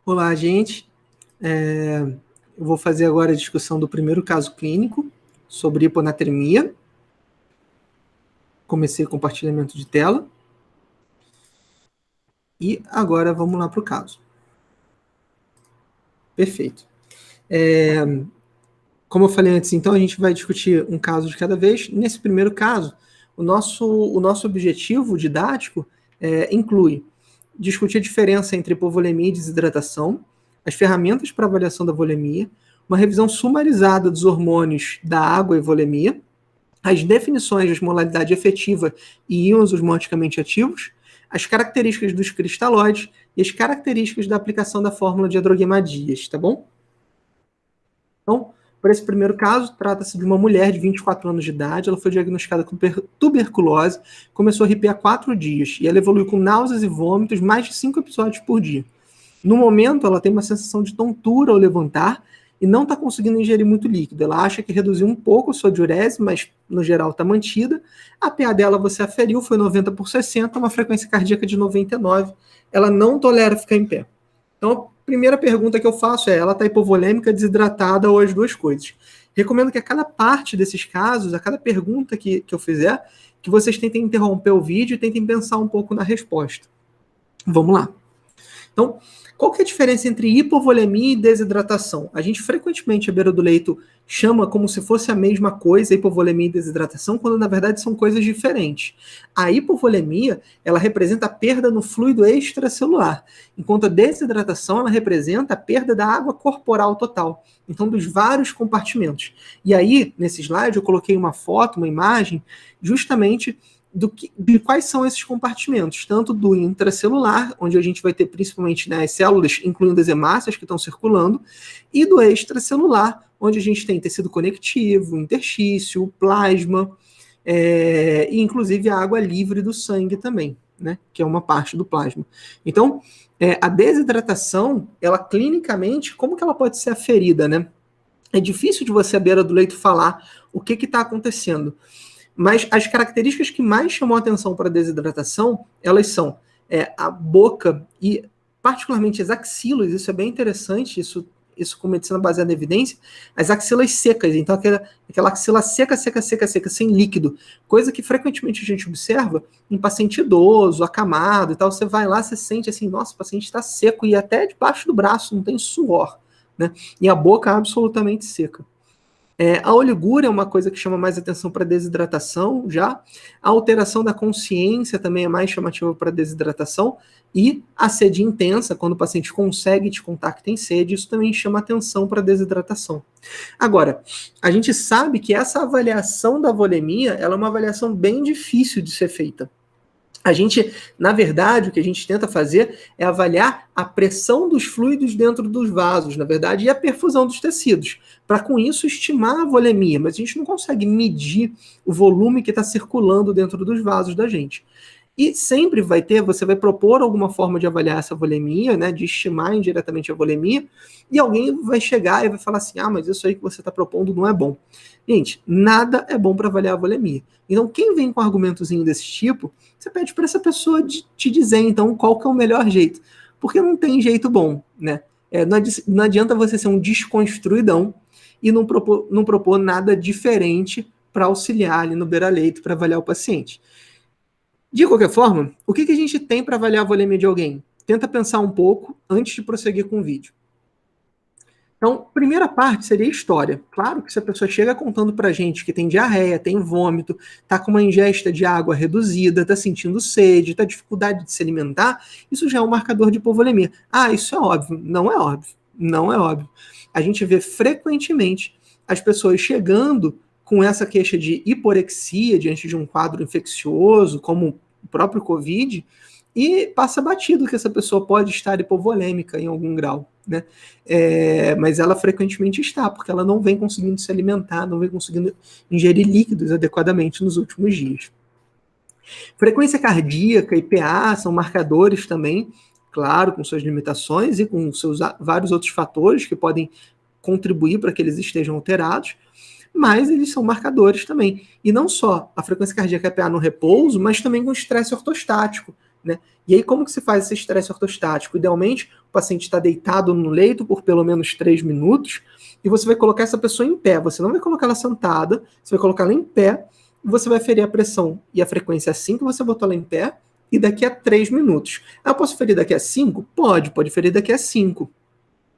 Olá, gente. Eu vou fazer agora a discussão do primeiro caso clínico sobre hiponatremia. Comecei o compartilhamento de tela. E agora vamos lá para o caso. Perfeito. Como eu falei antes, então, a gente vai discutir um caso de cada vez. Nesse primeiro caso, o nosso objetivo didático inclui discutir a diferença entre hipovolemia e desidratação, as ferramentas para avaliação da volemia, uma revisão sumarizada dos hormônios da água e volemia, as definições de osmolaridade efetiva e íons osmoticamente ativos, as características dos cristalóides e as características da aplicação da fórmula de Adroguemadias, tá bom? Então, por esse primeiro caso, trata-se de uma mulher de 24 anos de idade, ela foi diagnosticada com tuberculose, começou a arrepiar 4 dias, e ela evoluiu com náuseas e vômitos mais de 5 episódios por dia. No momento, ela tem uma sensação de tontura ao levantar e não está conseguindo ingerir muito líquido. Ela acha que reduziu um pouco a sua diurese, mas no geral está mantida. A PA dela você aferiu, foi 90/60, uma frequência cardíaca de 99. Ela não tolera ficar em pé. Então, a primeira pergunta que eu faço ela está hipovolêmica, desidratada ou as duas coisas? Recomendo que a cada parte desses casos, a cada pergunta que eu fizer, que vocês tentem interromper o vídeo e tentem pensar um pouco na resposta. Vamos lá. Então, qual que é a diferença entre hipovolemia e desidratação? A gente frequentemente, à beira do leito, chama como se fosse a mesma coisa, hipovolemia e desidratação, quando na verdade são coisas diferentes. A hipovolemia, ela representa a perda no fluido extracelular, enquanto a desidratação, ela representa a perda da água corporal total, então dos vários compartimentos. E aí, nesse slide, eu coloquei uma foto, uma imagem, justamente de quais são esses compartimentos, tanto do intracelular, onde a gente vai ter principalmente, né, as células, incluindo as hemácias que estão circulando, e do extracelular, onde a gente tem tecido conectivo, interstício, plasma, e inclusive a água livre do sangue também, né, que é uma parte do plasma. Então, a desidratação, ela clinicamente, como que ela pode ser aferida, né? É difícil de você, à beira do leito, falar o que está acontecendo. Mas as características que mais chamam a atenção para a desidratação, elas são a boca e particularmente as axilas, isso é bem interessante, isso com medicina baseada em evidência, as axilas secas, então aquela axila seca, sem líquido, coisa que frequentemente a gente observa em paciente idoso, acamado e tal, você vai lá, você sente assim, nossa, o paciente está seco e até debaixo do braço não tem suor, né? E a boca absolutamente seca. A oligúria é uma coisa que chama mais atenção para desidratação já. A alteração da consciência também é mais chamativa para desidratação. E a sede intensa, quando o paciente consegue te contar que tem sede, isso também chama atenção para desidratação. Agora, a gente sabe que essa avaliação da volemia ela é uma avaliação bem difícil de ser feita. A gente, na verdade, o que a gente tenta fazer é avaliar a pressão dos fluidos dentro dos vasos, na verdade, e a perfusão dos tecidos, para com isso estimar a volemia, mas a gente não consegue medir o volume que está circulando dentro dos vasos da gente. E sempre você vai propor alguma forma de avaliar essa volemia, né, de estimar indiretamente a volemia, e alguém vai chegar e vai falar assim, mas isso aí que você está propondo não é bom. Gente, nada é bom para avaliar a volemia. Então, quem vem com um argumentozinho desse tipo, você pede para essa pessoa te dizer, então, qual que é o melhor jeito. Porque não tem jeito bom, né? Não adianta você ser um desconstruidão e não propor nada diferente para auxiliar ali no beira-leito, para avaliar o paciente. De qualquer forma, o que a gente tem para avaliar a volemia de alguém? Tenta pensar um pouco antes de prosseguir com o vídeo. Então, primeira parte seria a história. Claro que se a pessoa chega contando pra gente que tem diarreia, tem vômito, tá com uma ingesta de água reduzida, tá sentindo sede, tá dificuldade de se alimentar, isso já é um marcador de hipovolemia. Isso é óbvio. Não é óbvio. Não é óbvio. A gente vê frequentemente as pessoas chegando com essa queixa de hiporexia diante de um quadro infeccioso, como o próprio Covid, e passa batido que essa pessoa pode estar hipovolêmica em algum grau, né? Mas ela frequentemente está, porque ela não vem conseguindo se alimentar, não vem conseguindo ingerir líquidos adequadamente nos últimos dias. Frequência cardíaca e PA são marcadores também, claro, com suas limitações e com seus vários outros fatores que podem contribuir para que eles estejam alterados, mas eles são marcadores também. E não só a frequência cardíaca e a PA no repouso, mas também com estresse ortostático, né? E aí, como que se faz esse estresse ortostático? Idealmente, o paciente está deitado no leito por pelo menos 3 minutos e você vai colocar essa pessoa em pé. Você não vai colocar ela sentada, você vai colocar ela em pé e você vai ferir a pressão e a frequência assim que você botou ela em pé e daqui a 3 minutos. Eu posso ferir daqui a 5? Pode ferir daqui a 5.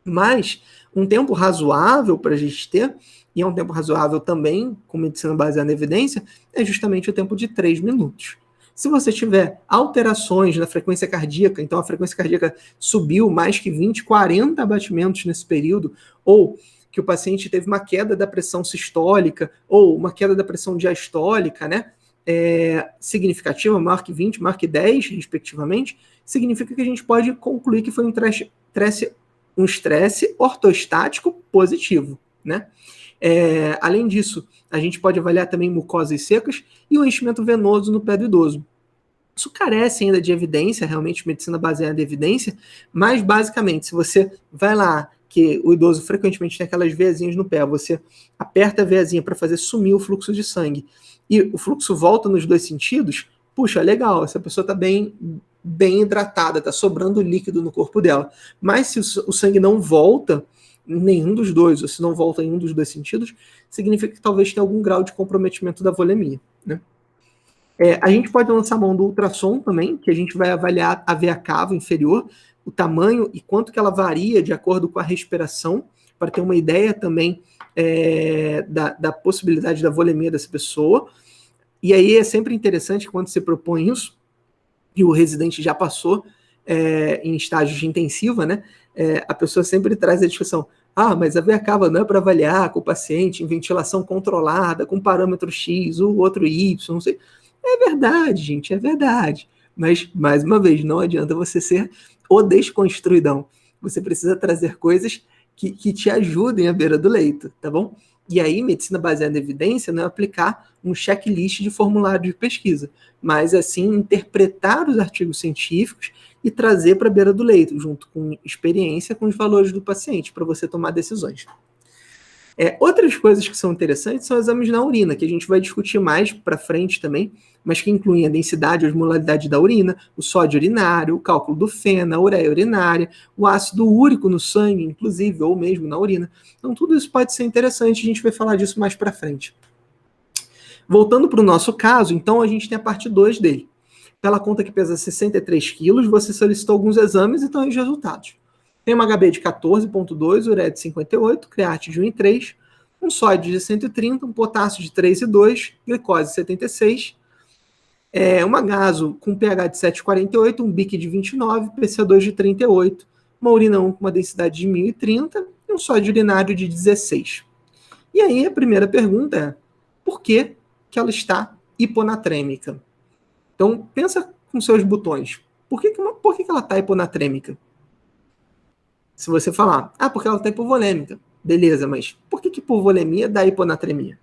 Mas um tempo razoável para a gente ter, e é um tempo razoável também, com medicina baseada em evidência, é justamente o tempo de 3 minutos. Se você tiver alterações na frequência cardíaca, então a frequência cardíaca subiu mais que 20, 40 batimentos nesse período, ou que o paciente teve uma queda da pressão sistólica, ou uma queda da pressão diastólica, né? Significativa, maior que 20, maior que 10, respectivamente, significa que a gente pode concluir que foi um estresse ortostático positivo, né? Além disso, a gente pode avaliar também mucosas secas e o enchimento venoso no pé do idoso. Isso carece ainda de evidência, realmente medicina baseada em evidência, mas basicamente, se você vai lá, que o idoso frequentemente tem aquelas veiazinhas no pé, você aperta a veiazinha para fazer sumir o fluxo de sangue e o fluxo volta nos dois sentidos, puxa, legal, essa pessoa está bem hidratada, está sobrando líquido no corpo dela. Mas se o sangue não volta em nenhum dos dois, ou se não volta em um dos dois sentidos, significa que talvez tenha algum grau de comprometimento da volemia, né? A gente pode lançar mão do ultrassom também, que a gente vai avaliar a veia cava inferior, o tamanho e quanto que ela varia de acordo com a respiração, para ter uma ideia também da possibilidade da volemia dessa pessoa. E aí é sempre interessante quando se propõe isso, e o residente já passou em estágios de intensiva, né? A pessoa sempre traz a discussão, mas a veia cava não é para avaliar com o paciente em ventilação controlada, com parâmetro X, o outro Y, não sei. É verdade, gente, é verdade. Mas, mais uma vez, não adianta você ser o desconstruidão. Você precisa trazer coisas que te ajudem à beira do leito, tá bom? E aí, medicina baseada em evidência não é aplicar um checklist de formulário de pesquisa, mas, assim, interpretar os artigos científicos e trazer para a beira do leito, junto com experiência, com os valores do paciente, para você tomar decisões. Outras coisas que são interessantes são exames na urina, que a gente vai discutir mais para frente também, mas que incluem a densidade e osmolaridade da urina, o sódio urinário, o cálculo do FeNA, a ureia urinária, o ácido úrico no sangue, inclusive, ou mesmo na urina. Então, tudo isso pode ser interessante, a gente vai falar disso mais para frente. Voltando para o nosso caso, então, a gente tem a parte 2 dele. Pela conta que pesa 63 quilos, você solicitou alguns exames e estão aí os resultados. Tem uma HB de 14,2, ureia de 58, creatinina de 1,3, um sódio de 130, um potássio de 3,2, glicose de 76, uma gaso com pH de 7,48, um BIC de 29, PCO2 de 38, uma urina 1 com uma densidade de 1030 e um sódio urinário de 16. E aí a primeira pergunta é, por que ela está hiponatrêmica? Então, pensa com seus botões. Por que ela está hiponatrêmica? Se você falar, porque ela está hipovolêmica. Beleza, mas por que hipovolemia dá hiponatremia?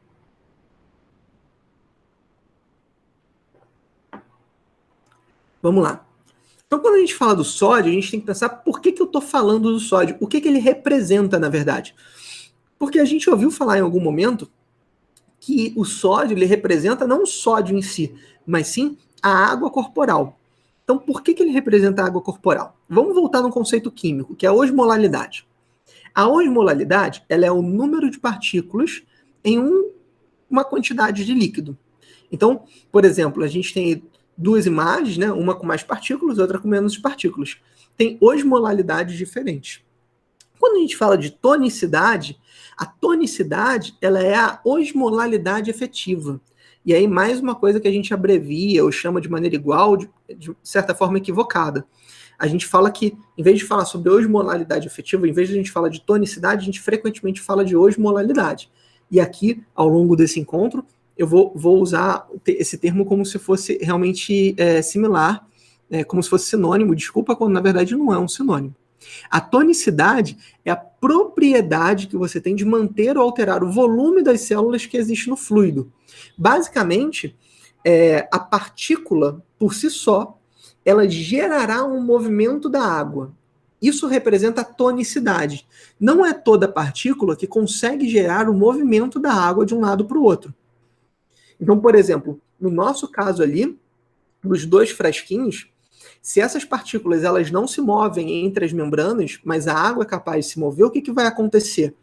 Vamos lá. Então, quando a gente fala do sódio, a gente tem que pensar por que eu estou falando do sódio. O que ele representa, na verdade? Porque a gente ouviu falar em algum momento que o sódio ele representa não o sódio em si, mas sim a água corporal. Então, por que ele representa a água corporal? Vamos voltar no conceito químico, que é a osmolaridade. A osmolaridade ela é o número de partículas em uma quantidade de líquido. Então, por exemplo, a gente tem duas imagens, né? Uma com mais partículas, outra com menos partículas. Tem osmolaridades diferentes. Quando a gente fala de tonicidade, a tonicidade ela é a osmolaridade efetiva. E aí, mais uma coisa que a gente abrevia ou chama de maneira igual, de certa forma equivocada. A gente fala que, em vez de falar sobre osmolaridade efetiva, em vez de a gente falar de tonicidade, a gente frequentemente fala de osmolaridade. E aqui, ao longo desse encontro, eu vou usar esse termo como se fosse realmente similar, como se fosse sinônimo, desculpa, quando na verdade não é um sinônimo. A tonicidade é a propriedade que você tem de manter ou alterar o volume das células que existe no fluido. Basicamente, a partícula, por si só, ela gerará um movimento da água. Isso representa a tonicidade. Não é toda partícula que consegue gerar o movimento da água de um lado para o outro. Então, por exemplo, no nosso caso ali, nos 2 frasquinhos, Se essas partículas elas não se movem entre as membranas, mas a água é capaz de se mover, o que vai acontecer?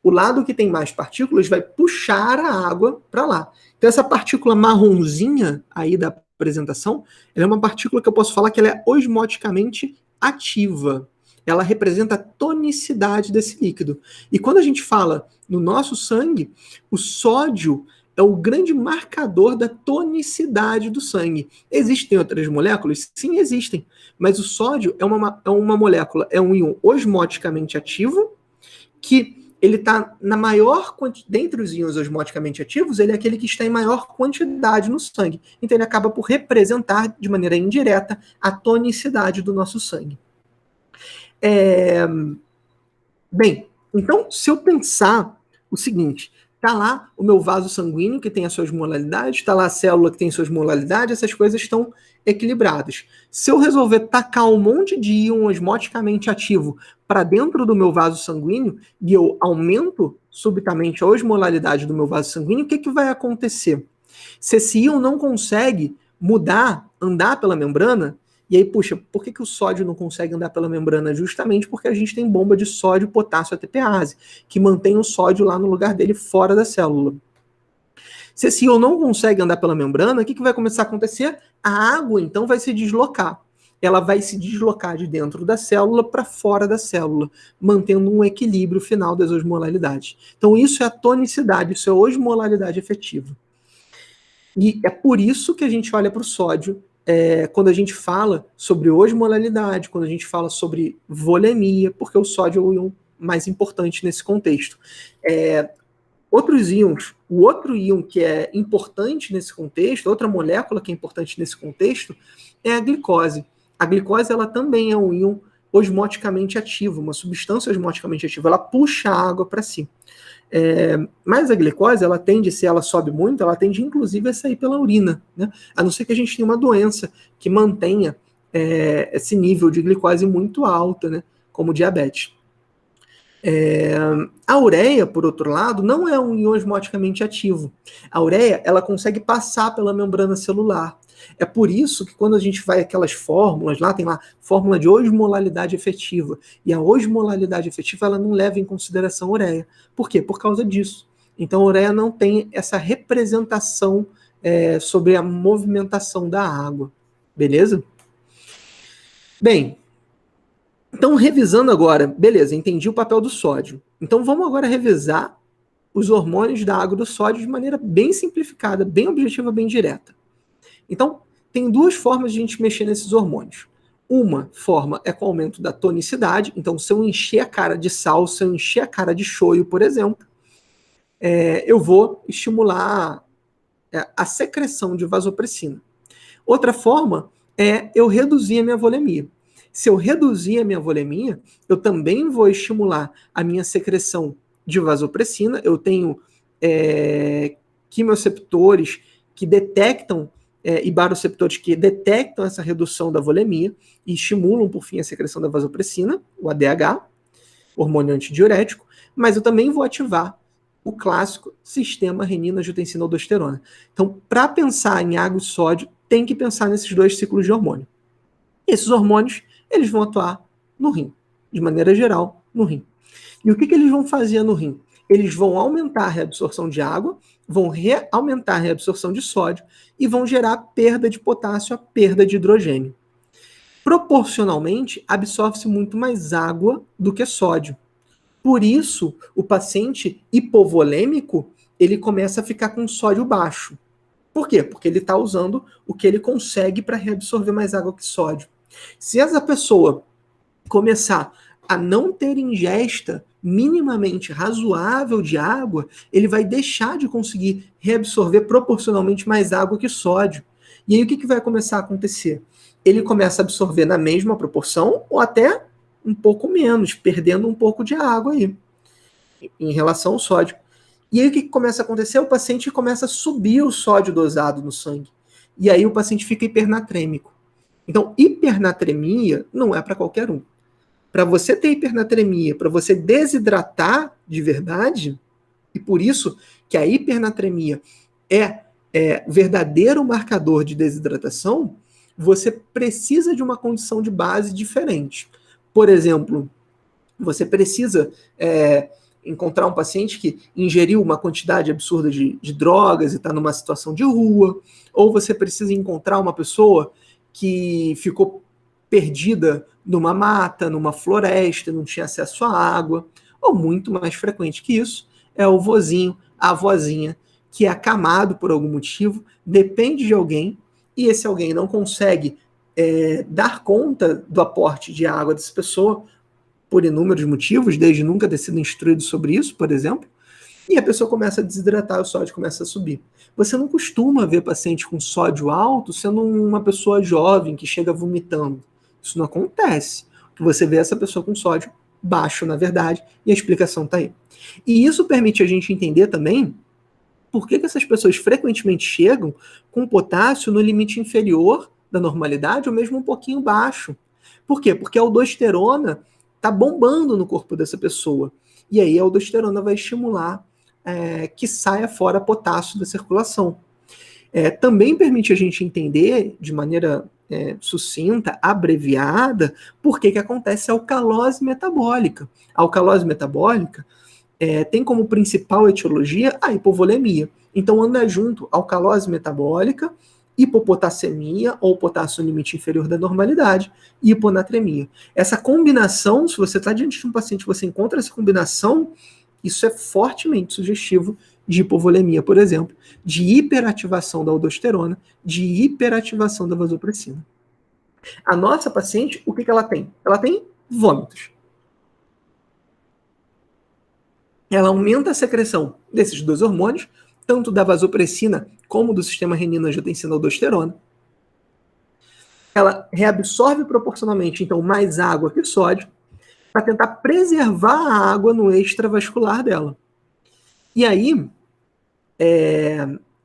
O lado que tem mais partículas vai puxar a água para lá. Então essa partícula marronzinha aí da apresentação, ela é uma partícula que eu posso falar que ela é osmoticamente ativa. Ela representa a tonicidade desse líquido. E quando a gente fala no nosso sangue, o sódio é o grande marcador da tonicidade do sangue. Existem outras moléculas? Sim, existem. Mas o sódio é uma molécula, é um íon osmoticamente ativo, que ele está na maior quantidade, dentre os íons osmoticamente ativos, ele é aquele que está em maior quantidade no sangue. Então ele acaba por representar, de maneira indireta, a tonicidade do nosso sangue. Bem, então, se eu pensar o seguinte, está lá o meu vaso sanguíneo, que tem as suas molaridades, está lá a célula que tem suas molaridades, essas coisas estão equilibradas. Se eu resolver tacar um monte de íon osmoticamente ativo para dentro do meu vaso sanguíneo e eu aumento subitamente a osmolaridade do meu vaso sanguíneo, o que vai acontecer? Se esse íon não consegue mudar, andar pela membrana, e aí, puxa, por que o sódio não consegue andar pela membrana? Justamente porque a gente tem bomba de sódio, potássio, ATPase, que mantém o sódio lá no lugar dele, fora da célula. Se esse íon não consegue andar pela membrana, o que vai começar a acontecer? A água, então, vai se deslocar. Ela vai se deslocar de dentro da célula para fora da célula, mantendo um equilíbrio final das osmolaridades. Então, isso é a tonicidade, isso é a osmolaridade efetiva. E é por isso que a gente olha para o sódio quando a gente fala sobre osmolaridade, quando a gente fala sobre volemia, porque o sódio é o íon mais importante nesse contexto. Outros íons, o outro íon que é importante nesse contexto, outra molécula que é importante nesse contexto, é a glicose. A glicose ela também é um íon osmoticamente ativo, uma substância osmoticamente ativa, ela puxa a água para si. Mas a glicose, ela tende, se ela sobe muito, ela tende inclusive a sair pela urina, né? A não ser que a gente tenha uma doença que mantenha esse nível de glicose muito alta, né? Como diabetes. A ureia, por outro lado, não é um íon osmoticamente ativo. A ureia, ela consegue passar pela membrana celular. É por isso que quando a gente vai aquelas fórmulas, lá tem lá fórmula de osmolaridade efetiva. E a osmolaridade efetiva ela não leva em consideração a ureia. Por quê? Por causa disso. Então a ureia não tem essa representação sobre a movimentação da água. Beleza? Bem, então revisando agora, beleza, entendi o papel do sódio. Então vamos agora revisar os hormônios da água e do sódio de maneira bem simplificada, bem objetiva, bem direta. Então, tem duas formas de a gente mexer nesses hormônios. Uma forma é com o aumento da tonicidade. Então, se eu encher a cara de sal, se eu encher a cara de shoyu, por exemplo, eu vou estimular a secreção de vasopressina. Outra forma é eu reduzir a minha volemia. Se eu reduzir a minha volemia, eu também vou estimular a minha secreção de vasopressina. Eu tenho quimioreceptores que detectam e baroreceptores que detectam essa redução da volemia e estimulam, por fim, a secreção da vasopressina, o ADH, hormônio antidiurético, mas eu também vou ativar o clássico sistema renina-angiotensina-aldosterona. Então, para pensar em água e sódio, tem que pensar nesses dois ciclos de hormônio. Esses hormônios, eles vão atuar no rim, de maneira geral, no rim. E o que eles vão fazer no rim? Eles vão aumentar a reabsorção de água, vão aumentar a reabsorção de sódio e vão gerar perda de potássio, a perda de hidrogênio. Proporcionalmente, absorve-se muito mais água do que sódio. Por isso, o paciente hipovolêmico, ele começa a ficar com sódio baixo. Por quê? Porque ele está usando o que ele consegue para reabsorver mais água que sódio. Se essa pessoa começar a não ter ingesta minimamente razoável de água, ele vai deixar de conseguir reabsorver proporcionalmente mais água que sódio. E aí o que vai começar a acontecer? Ele começa a absorver na mesma proporção ou até um pouco menos, perdendo um pouco de água aí, em relação ao sódio. E aí o que começa a acontecer? O paciente começa a subir o sódio dosado no sangue. E aí o paciente fica hipernatrêmico. Então, hipernatremia não é para qualquer um. Para você ter hipernatremia, para você desidratar de verdade, e por isso que a hipernatremia é verdadeiro marcador de desidratação, você precisa de uma condição de base diferente. Por exemplo, você precisa encontrar um paciente que ingeriu uma quantidade absurda de drogas e está numa situação de rua, ou você precisa encontrar uma pessoa que ficou perdida numa mata, numa floresta, não tinha acesso à água, ou muito mais frequente que isso, é o vozinho, a vozinha, que é acamado por algum motivo, depende de alguém, e esse alguém não consegue dar conta do aporte de água dessa pessoa, por inúmeros motivos, desde nunca ter sido instruído sobre isso, por exemplo, e a pessoa começa a desidratar, o sódio começa a subir. Você não costuma ver paciente com sódio alto sendo uma pessoa jovem que chega vomitando. Isso não acontece. Você vê essa pessoa com sódio baixo, na verdade, e a explicação está aí. E isso permite a gente entender também por que essas pessoas frequentemente chegam com potássio no limite inferior da normalidade, ou mesmo um pouquinho baixo. Por quê? Porque a aldosterona está bombando no corpo dessa pessoa. E aí a aldosterona vai estimular que saia fora potássio da circulação. Também permite a gente entender, de maneira sucinta, abreviada, por que acontece a alcalose metabólica. A alcalose metabólica tem como principal etiologia a hipovolemia. Então anda junto alcalose metabólica, hipopotassemia, ou potássio no limite inferior da normalidade, e hiponatremia. Essa combinação, se você está diante de um paciente e você encontra essa combinação, isso é fortemente sugestivo de hipovolemia, por exemplo, de hiperativação da aldosterona, de hiperativação da vasopressina. A nossa paciente, o que ela tem? Ela tem vômitos. Ela aumenta a secreção desses dois hormônios, tanto da vasopressina como do sistema renina-angiotensina-aldosterona. Ela reabsorve proporcionalmente, então, mais água que sódio, para tentar preservar a água no extravascular dela. E aí,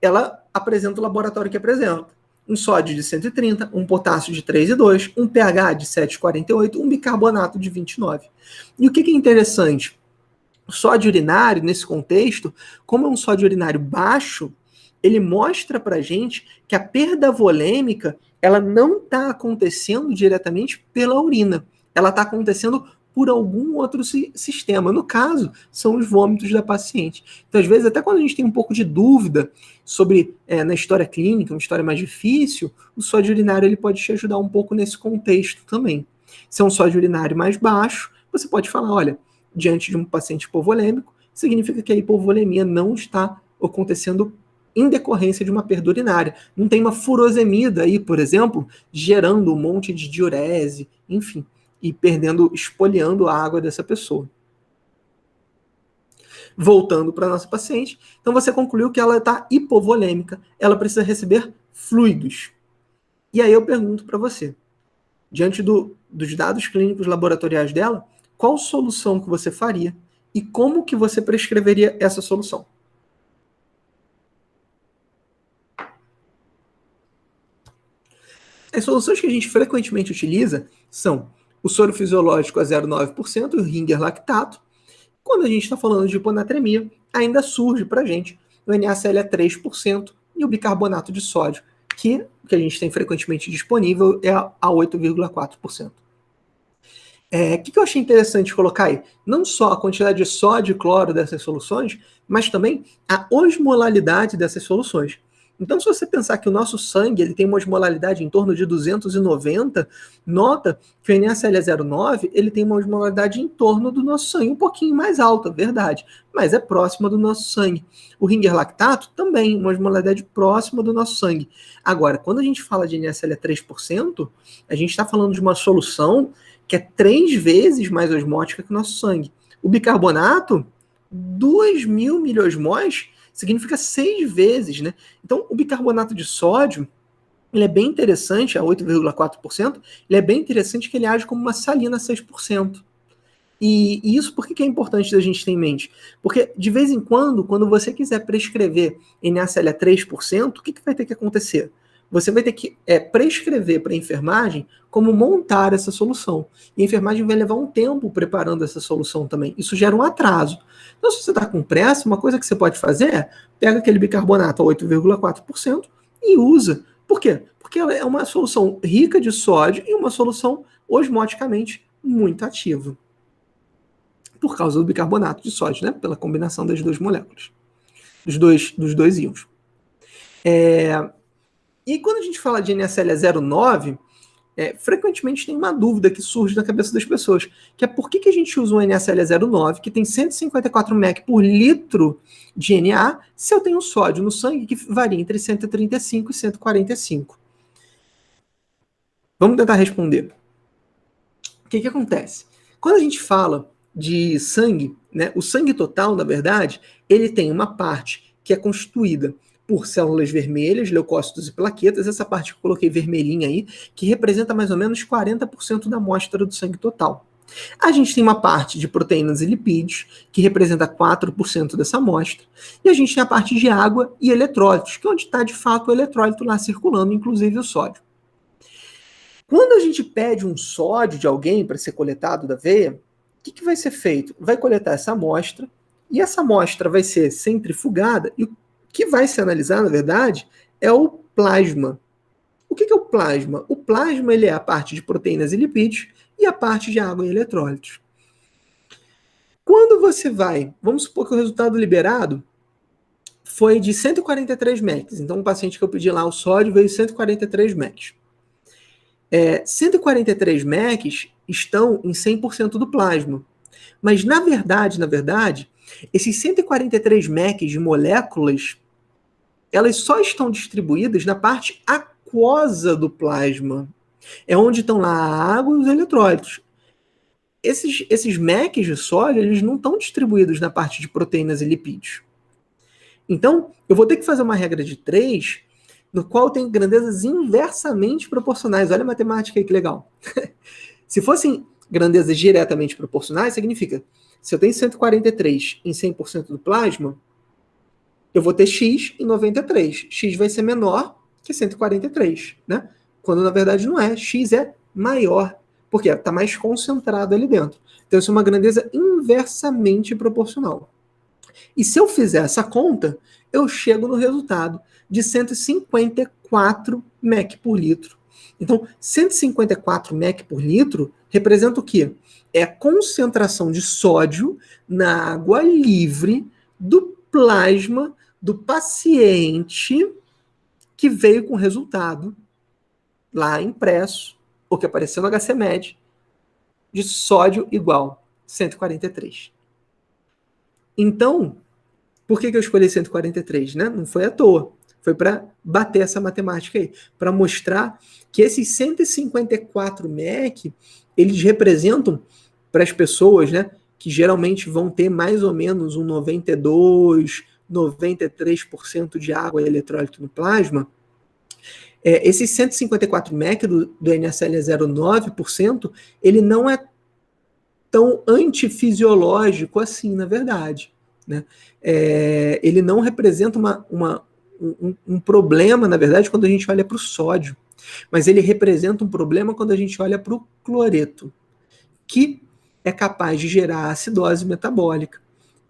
ela apresenta o laboratório que apresenta. Um sódio de 130, um potássio de 3,2, um pH de 7,48, um bicarbonato de 29. E o que é interessante? O sódio urinário, nesse contexto, como é um sódio urinário baixo, ele mostra para a gente que a perda volêmica ela não está acontecendo diretamente pela urina. Ela está acontecendo por algum outro sistema. No caso, são os vômitos da paciente. Então, às vezes, até quando a gente tem um pouco de dúvida sobre, na história clínica, uma história mais difícil, o sódio urinário ele pode te ajudar um pouco nesse contexto também. Se é um sódio urinário mais baixo, você pode falar, olha, diante de um paciente hipovolêmico, significa que a hipovolemia não está acontecendo em decorrência de uma perda urinária. Não tem uma furosemida aí, por exemplo, gerando um monte de diurese, enfim, e espoliando a água dessa pessoa. Voltando para a nossa paciente, então você concluiu que ela está hipovolêmica, ela precisa receber fluidos. E aí eu pergunto para você, diante dos dados clínicos laboratoriais dela, qual solução que você faria e como que você prescreveria essa solução? As soluções que a gente frequentemente utiliza são o soro fisiológico a 0,9% e o Ringer lactato. Quando a gente está falando de hiponatremia, ainda surge para a gente o NaCl a 3% e o bicarbonato de sódio, que a gente tem frequentemente disponível é a 8,4%. O que eu achei interessante colocar aí? Não só a quantidade de sódio e cloro dessas soluções, mas também a osmolalidade dessas soluções. Então, se você pensar que o nosso sangue ele tem uma osmolalidade em torno de 290, nota que o NaCl 0,9 ele tem uma osmolalidade em torno do nosso sangue, um pouquinho mais alta, verdade, mas é próxima do nosso sangue. O Ringer lactato também, uma osmolalidade próxima do nosso sangue. Agora, quando a gente fala de NaCl 3%, a gente está falando de uma solução que é 3 vezes mais osmótica que o nosso sangue. O bicarbonato, 2.000 miliosmóis, significa 6 vezes, né? Então, o bicarbonato de sódio, ele é bem interessante, a 8,4%, ele é bem interessante que ele age como uma salina 6%. E isso por que é importante da gente ter em mente? Porque, de vez em quando você quiser prescrever NaCl a 3%, o que vai ter que acontecer? Você vai ter que prescrever para a enfermagem como montar essa solução. E a enfermagem vai levar um tempo preparando essa solução também. Isso gera um atraso. Então, se você está com pressa, uma coisa que você pode fazer é pega aquele bicarbonato a 8,4% e usa. Por quê? Porque ela é uma solução rica de sódio e uma solução osmoticamente muito ativa. Por causa do bicarbonato de sódio, né? Pela combinação das duas moléculas, dos dois íons. E quando a gente fala de NaCl09, frequentemente tem uma dúvida que surge na cabeça das pessoas, que é por que a gente usa um NaCl09 que tem 154 mEq por litro de Na, se eu tenho sódio no sangue que varia entre 135 e 145. Vamos tentar responder. O que acontece? Quando a gente fala de sangue, né, o sangue total, na verdade, ele tem uma parte que é constituída por células vermelhas, leucócitos e plaquetas, essa parte que eu coloquei vermelhinha aí, que representa mais ou menos 40% da amostra do sangue total. A gente tem uma parte de proteínas e lipídios, que representa 4% dessa amostra, e a gente tem a parte de água e eletrólitos, que é onde está de fato o eletrólito lá circulando, inclusive o sódio. Quando a gente pede um sódio de alguém para ser coletado da veia, o que vai ser feito? Vai coletar essa amostra, e essa amostra vai ser centrifugada, e o que vai ser analisado, na verdade, é o plasma. O que é o plasma? O plasma ele é a parte de proteínas e lipídios e a parte de água e eletrólitos. Quando você vai, vamos supor que o resultado liberado foi de 143 mEq. Então, o paciente que eu pedi lá o sódio veio 143 mEq. 143 mEq estão em 100% do plasma. Mas, na verdade, esses 143 mEq de moléculas, elas só estão distribuídas na parte aquosa do plasma. É onde estão lá a água e os eletrólitos. Esses mEqs de sódio, eles não estão distribuídos na parte de proteínas e lipídios. Então, eu vou ter que fazer uma regra de 3, no qual tem grandezas inversamente proporcionais. Olha a matemática aí, que legal. Se fossem grandezas diretamente proporcionais, significa, se eu tenho 143 em 100% do plasma, eu vou ter X em 93. X vai ser menor que 143, né? Quando, na verdade, não é. X é maior, porque está mais concentrado ali dentro. Então, isso é uma grandeza inversamente proporcional. E se eu fizer essa conta, eu chego no resultado de 154 mEq por litro. Então, 154 mEq por litro representa o quê? É a concentração de sódio na água livre do plasma do paciente que veio com resultado lá impresso, ou que apareceu no HCMed, de sódio igual 143. Então, por que eu escolhi 143? Né? Não foi à toa. Foi para bater essa matemática aí. Para mostrar que esses 154 mEq, eles representam, para as pessoas, né, que geralmente vão ter mais ou menos um 92, 93% de água e eletrólito no plasma, esses 154 mEq do NaCl09%, ele não é tão antifisiológico assim, na verdade. Né? Ele não representa um problema, na verdade, quando a gente olha para o sódio, mas ele representa um problema quando a gente olha para o cloreto, que é capaz de gerar acidose metabólica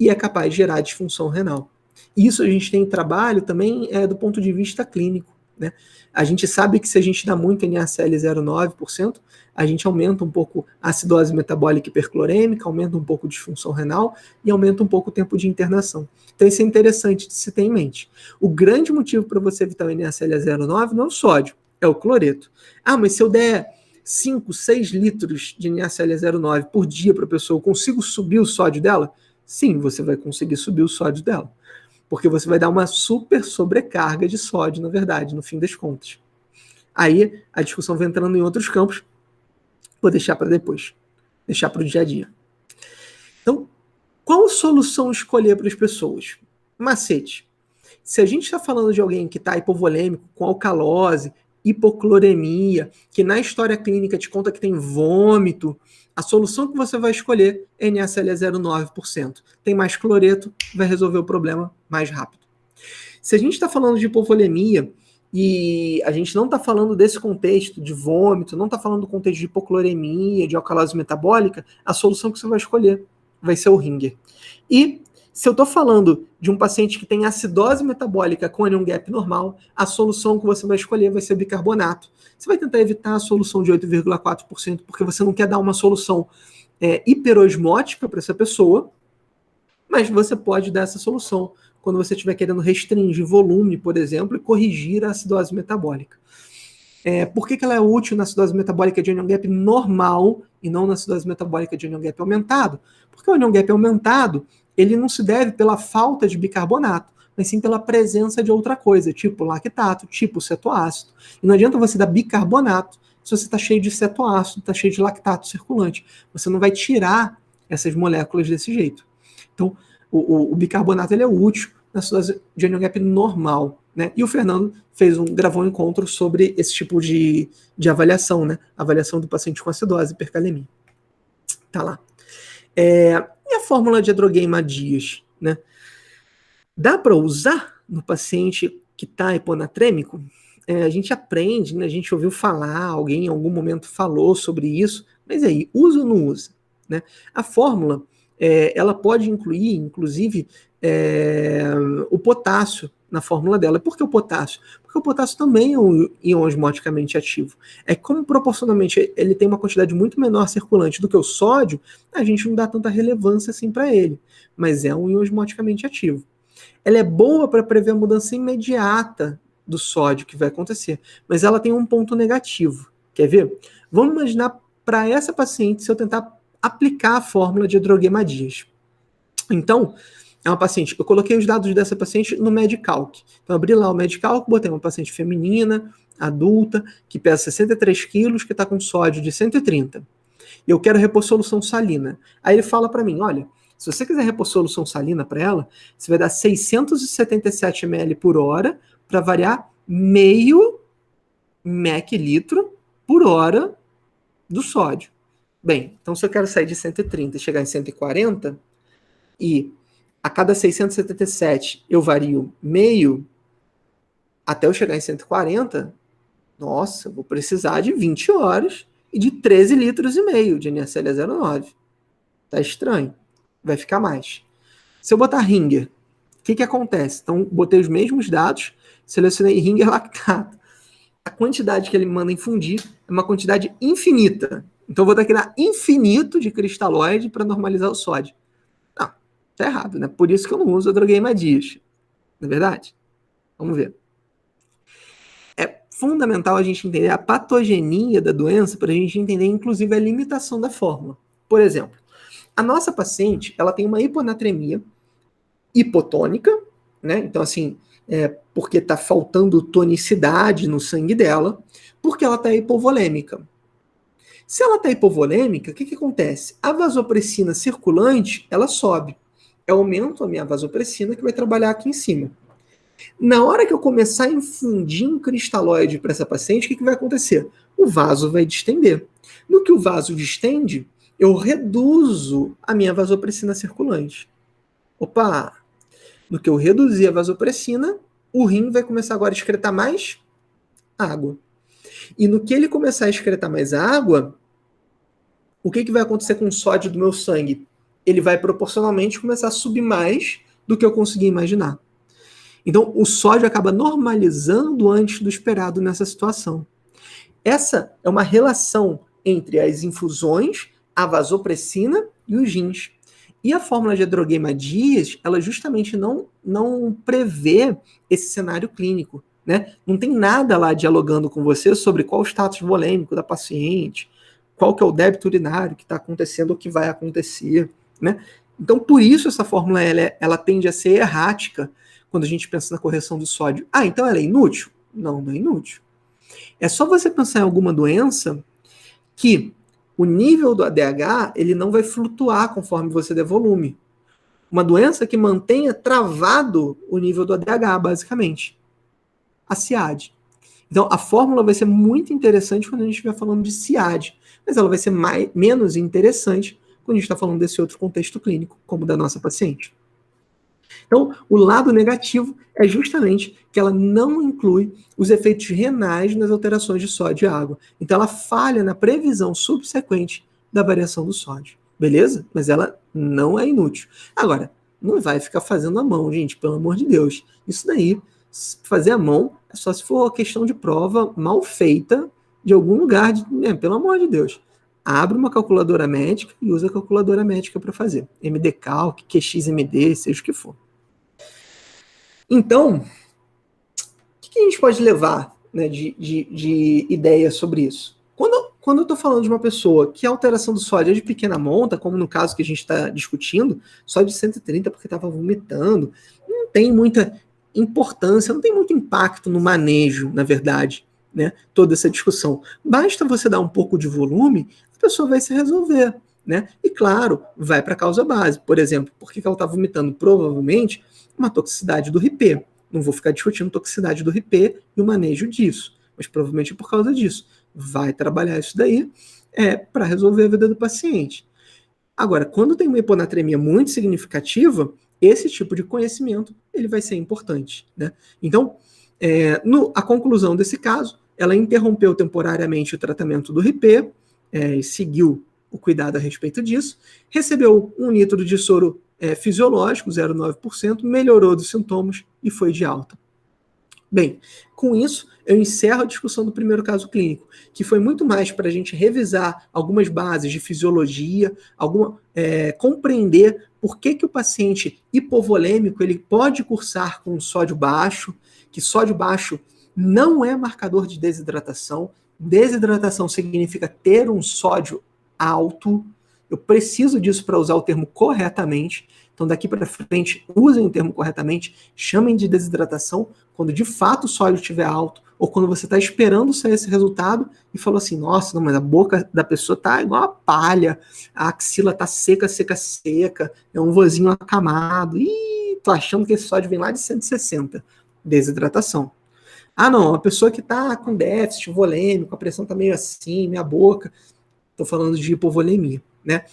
e é capaz de gerar disfunção renal. Isso a gente tem trabalho também do ponto de vista clínico. Né? A gente sabe que se a gente dá muito NaCl09%, a gente aumenta um pouco a acidose metabólica hiperclorêmica, aumenta um pouco a disfunção renal e aumenta um pouco o tempo de internação. Então isso é interessante de se ter em mente. O grande motivo para você evitar o NaCl09 não é o sódio, é o cloreto. Ah, mas se eu der 5, 6 litros de NaCl09 por dia para a pessoa, eu consigo subir o sódio dela? Sim, você vai conseguir subir o sódio dela. Porque você vai dar uma super sobrecarga de sódio, na verdade, no fim das contas. Aí a discussão vai entrando em outros campos, vou deixar para depois, deixar para o dia a dia. Então, qual solução escolher para as pessoas? Macete. Se a gente está falando de alguém que está hipovolêmico, com alcalose, hipocloremia, que na história clínica te conta que tem vômito, a solução que você vai escolher é NaCl09%. Tem mais cloreto, vai resolver o problema mais rápido. Se a gente está falando de hipovolemia e a gente não está falando desse contexto de vômito, não está falando do contexto de hipocloremia, de alcalose metabólica, a solução que você vai escolher vai ser o Ringer. E Se eu estou falando de um paciente que tem acidose metabólica com anion gap normal, a solução que você vai escolher vai ser bicarbonato. Você vai tentar evitar a solução de 8,4%, porque você não quer dar uma solução hiperosmótica para essa pessoa, mas você pode dar essa solução quando você estiver querendo restringir volume, por exemplo, e corrigir a acidose metabólica. Por que ela é útil na acidose metabólica de anion gap normal e não na acidose metabólica de anion gap aumentado? Porque o anion gap aumentado, ele não se deve pela falta de bicarbonato, mas sim pela presença de outra coisa, tipo lactato, tipo cetoácido. E não adianta você dar bicarbonato se você está cheio de cetoácido, está cheio de lactato circulante. Você não vai tirar essas moléculas desse jeito. Então, o bicarbonato ele é útil na acidose de anion gap normal, né? E o Fernando gravou um encontro sobre esse tipo de avaliação, né? Avaliação do paciente com acidose, hipercalemia. Tá lá. E a fórmula de Adrogueima-Dias, né? Dá para usar no paciente que está hiponatrêmico? A gente aprende, né? A gente ouviu falar, alguém em algum momento falou sobre isso, mas aí, usa ou não usa? Né? A fórmula, ela pode incluir, inclusive, o potássio na fórmula dela. Por que o potássio? Porque o potássio também é um íon osmoticamente ativo. Como proporcionalmente ele tem uma quantidade muito menor circulante do que o sódio, a gente não dá tanta relevância assim para ele, mas é um íon osmoticamente ativo. Ela é boa para prever a mudança imediata do sódio que vai acontecer, mas ela tem um ponto negativo. Quer ver? Vamos imaginar para essa paciente se eu tentar aplicar a fórmula de Adrogueima-Dias. Então, é uma paciente, eu coloquei os dados dessa paciente no MedCalc. Então, abri lá o MedCalc, botei uma paciente feminina, adulta, que pesa 63 quilos, que está com sódio de 130. E eu quero repor solução salina. Aí ele fala para mim, olha, se você quiser repor solução salina para ela, você vai dar 677 ml por hora para variar meio ml por hora do sódio. Bem, então se eu quero sair de 130 e chegar em 140, e a cada 677 eu vario meio, até eu chegar em 140, nossa, eu vou precisar de 20 horas e de 13 litros e meio de NaCl09. Tá estranho. Vai ficar mais. Se eu botar Ringer, o que acontece? Então, botei os mesmos dados, selecionei Ringer lactato. A quantidade que ele me manda infundir é uma quantidade infinita. Então, eu vou ter que dar infinito de cristalóide para normalizar o sódio. Não, tá errado, né? Por isso que eu não uso Adrogueima-Dias. Não é verdade? Vamos ver. É fundamental a gente entender a patogenia da doença para a gente entender, inclusive, a limitação da fórmula. Por exemplo, a nossa paciente, ela tem uma hiponatremia hipotônica, né? Então, assim, porque está faltando tonicidade no sangue dela, porque ela está hipovolêmica. Se ela está hipovolêmica, o que acontece? A vasopressina circulante, ela sobe. Eu aumento a minha vasopressina que vai trabalhar aqui em cima. Na hora que eu começar a infundir um cristalóide para essa paciente, o que vai acontecer? O vaso vai distender. No que o vaso distende, eu reduzo a minha vasopressina circulante. Opa! No que eu reduzir a vasopressina, o rim vai começar agora a excretar mais água. E no que ele começar a excretar mais água, o que vai acontecer com o sódio do meu sangue? Ele vai proporcionalmente começar a subir mais do que eu consegui imaginar. Então, o sódio acaba normalizando antes do esperado nessa situação. Essa é uma relação entre as infusões, a vasopressina e os rins. E a fórmula de Adrogueima-Dias, ela justamente não prevê esse cenário clínico, né? Não tem nada lá dialogando com você sobre qual o status volêmico da paciente, qual que é o débito urinário que está acontecendo ou que vai acontecer, né? Então, por isso essa fórmula ela tende a ser errática quando a gente pensa na correção do sódio. Ah, então ela é inútil? Não, não é inútil. É só você pensar em alguma doença que o nível do ADH ele não vai flutuar conforme você der volume. Uma doença que mantenha travado o nível do ADH, basicamente. A CIAD. Então, a fórmula vai ser muito interessante quando a gente estiver falando de CIAD, mas ela vai ser menos interessante quando a gente está falando desse outro contexto clínico, como o da nossa paciente. Então, o lado negativo é justamente que ela não inclui os efeitos renais nas alterações de sódio e água. Então, ela falha na previsão subsequente da variação do sódio. Beleza? Mas ela não é inútil. Agora, Não vai ficar fazendo a mão, gente, pelo amor de Deus. Isso daí, fazer a mão, é só se for questão de prova mal feita de algum lugar, pelo amor de Deus. Abre uma calculadora médica e usa a calculadora médica para fazer. MDCalc, QXMD, seja o que for. Então, o que a gente pode levar, né, de ideia sobre isso? Quando eu estou falando de uma pessoa que a alteração do sódio é de pequena monta, como no caso que a gente está discutindo, só de 130 porque estava vomitando, não tem muita importância, não tem muito impacto no manejo, na verdade, né, toda essa discussão. Basta você dar um pouco de volume, a pessoa vai se resolver, né? E claro, vai para a causa base. Por exemplo, por que ela está vomitando? Provavelmente uma toxicidade do RIP. Não vou ficar discutindo toxicidade do RIP e o manejo disso, mas provavelmente é por causa disso. Vai trabalhar isso daí para resolver a vida do paciente. Agora, quando tem uma hiponatremia muito significativa, esse tipo de conhecimento ele vai ser importante, né? Então, a conclusão desse caso, ela interrompeu temporariamente o tratamento do RIP, seguiu o cuidado a respeito disso, recebeu 1 litro de soro fisiológico, 0,9%, melhorou dos sintomas e foi de alta. Bem, com isso, eu encerro a discussão do primeiro caso clínico, que foi muito mais para a gente revisar algumas bases de fisiologia, compreender por que o paciente hipovolêmico ele pode cursar com sódio baixo, que sódio baixo não é marcador de desidratação. Desidratação significa ter um sódio alto. Eu preciso disso para usar o termo corretamente. Então, daqui para frente, usem o termo corretamente, chamem de desidratação quando de fato o sódio estiver alto, ou quando você está esperando sair esse resultado e falou assim, nossa, não, mas a boca da pessoa está igual a palha, a axila está seca, seca, seca, é um vozinho acamado, e tô achando que esse sódio vem lá de 160. Desidratação. Ah, não, a pessoa que está com déficit volêmico, a pressão está meio assim, minha boca, estou falando de hipovolemia, né?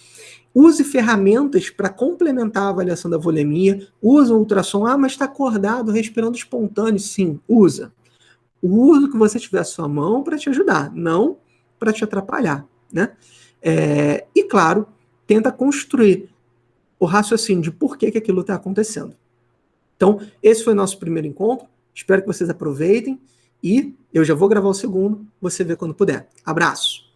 Use ferramentas para complementar a avaliação da volemia. Usa o ultrassom. Ah, mas está acordado, respirando espontâneo. Sim, usa. Usa o que você tiver à sua mão para te ajudar, não para te atrapalhar, né? E, claro, tenta construir o raciocínio de por que aquilo está acontecendo. Então, esse foi o nosso primeiro encontro. Espero que vocês aproveitem. E eu já vou gravar o segundo. Você vê quando puder. Abraço!